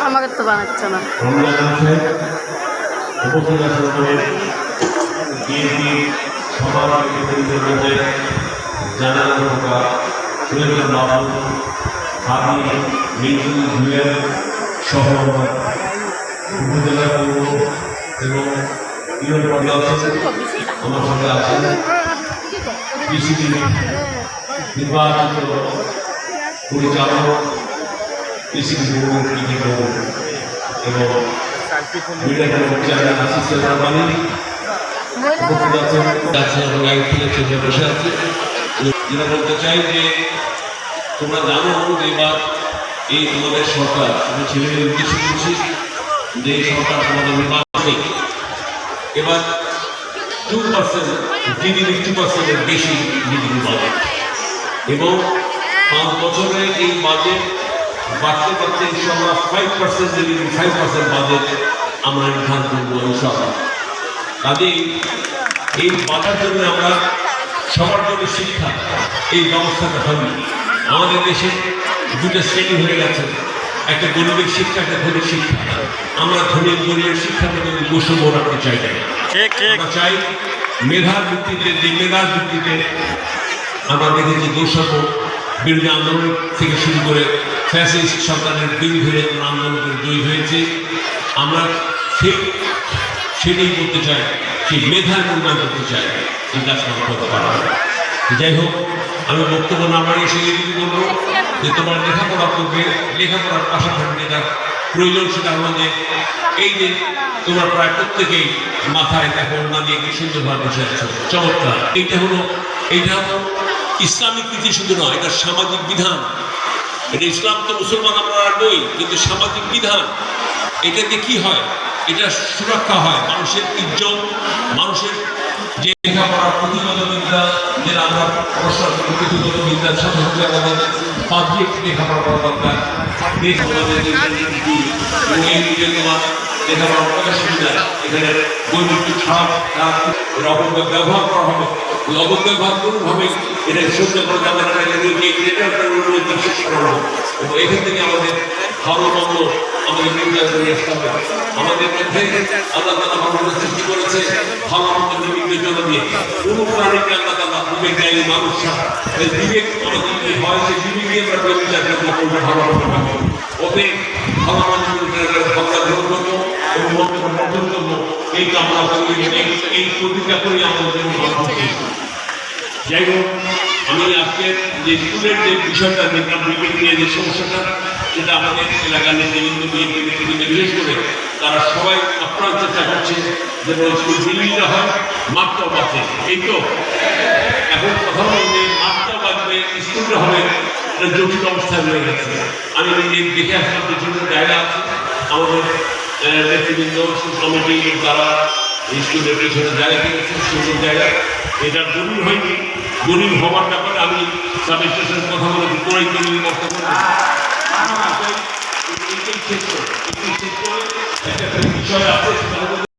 আমাকে তো বানাচ্ছে না উপজেলা পৌর এবং ইউনিয়ন পর্যায়ে আমার সঙ্গে আছেন কৃষি নির্বাচিত পরিচালক কৃষি বিভাগ এবং মিডিয়া চেয়ারম্যান আসিফ রহমানি বসে আছে। যেটা বলতে চাই যে তোমরা জানো যে এবার এই তোমাদের সরকার আমি ছেলেদের উদ্দেশ্য করছি যে এই সরকার তোমাদের নির্বাচনে এবার 2% জিডিপি 2%-এর বেশি জিডিপি বাজেট এবং 5 বছরে এই বাজেট বাড়তে বাড়তে ইনশাআল্লাহ 5% জিডিপি 5% বাজেট আমরা নির্ধারণ করবো ইনশাআল্লাহ। কাজেই এই বাজার জন্য আমরা সবার জন্য শিক্ষা এই ব্যবস্থাটা হবে। আমাদের দেশে দুটো শ্রেণী হয়ে গেছে, একটা গরিবের শিক্ষা, একটা ধনীর শিক্ষা। আমরা ধনী গরিবের শিক্ষার মধ্যে বৈষম্য রাখতে চাই না। আমরা চাই মেধার ভিত্তিতে, যে মেধার ভিত্তিতে আমরা দেখেছি বৈষম্য বিরোধী আন্দোলন থেকে শুরু করে ফ্যাসিস্ট সরকারের বিরুদ্ধে আন্দোলনের জয়ী হয়েছে। আমরা সেটাই করতে চাই, সেই মেধার মূল্যায়ন করতে চাই, যে কাজটা করতে পারা। যাই হোক, আমি বক্তব্য না বাড়িয়ে সেই বলবো যে তোমার লেখাপড়া করবে, লেখাপড়ার পাশাপাশি যেটা প্রয়োজন সেটা হলো যে এই যে তোমরা প্রায় প্রত্যেকেই মাথায় দেখো না দিয়ে কি সুন্দরভাবে বসে আছো, চমৎকার। এইটা হলো ইসলামিক রীতি শুধু নয়, এটা সামাজিক বিধান। এটা ইসলাম তো মুসলমান আমরা নই, কিন্তু সামাজিক বিধান। এটাতে কি হয়, এটা সুরক্ষা হয় মানুষের ইজ্জত, মানুষের যে লেখাপড়ার পুঁথিগত বিদ্যা, যেটা আমরা পুঁথিগত বিদ্যার সাথে সাথে আমাদের পাবলিক লেখাপড়া করা দরকার। দেশ আমাদের লেখাপড়ার কত সুবিধা, এখানে বৈদ্যুতিক ছাপ অপব্যয় ব্যবহার করা হবে, ওই অপব্যবহার কোনোভাবে এটা সহ্য করা যাবে না। এবং এখান থেকে আমাদের ভালো মন্দ আমাদের নির্ণয় করে আসতে হবে। আমাদের মধ্যে আল্লাহ তাআলা ভালো সৃষ্টি করেছে ভালো মন্দ বিবেচনা দিয়ে। কোনো প্রাণীকে আল্লাহ তাআলা বিবেক দেয়নি মানুষ ছাড়া। বিবেক আমাদের যদি হয়, সে বিবেকে আমরা বিচার করবো ভালো মন্দ পাবো। ওতে ভালো মন্দ ভাবনা গ্রহণ করবো এবং মন্তব্য বর্জন করবো। এই কামনা করি, এই প্রতিজ্ঞা করি আমাদের জন্য। যাই হোক, আমি আজকে যে স্কুলের যে বিষয়টা দেখলাম, বিবেক নিয়ে যে সমস্যাটা, সেটা আমাদের এলাকার নেতৃবৃন্দ নেতৃবৃন্দ বিশেষ করে তারা সবাই আপ্রাণ চেষ্টা করছে যে স্কুল বিলীন হয়, মাঠটাও বাঁচে। এই তো এখন কথা হল যে মাঠটাও বাঁচবে, স্কুলটা হবে, এটা জটিল অবস্থায় রয়ে গেছে। আমি দেখে আসলাম যে ছোট জায়গা আছে আমাদের নেতৃবৃন্দ কমিটি, তারা স্কুলের পেছনে জায়গা পেয়েছে, সুন্দর জায়গা। এটা দলিল হয়নি, দলিল হওয়ার ব্যাপারে আমি সাব স্টেশনের কথা বলে পুরোই দলিল বক্তব্য একটা বিষয় আছে।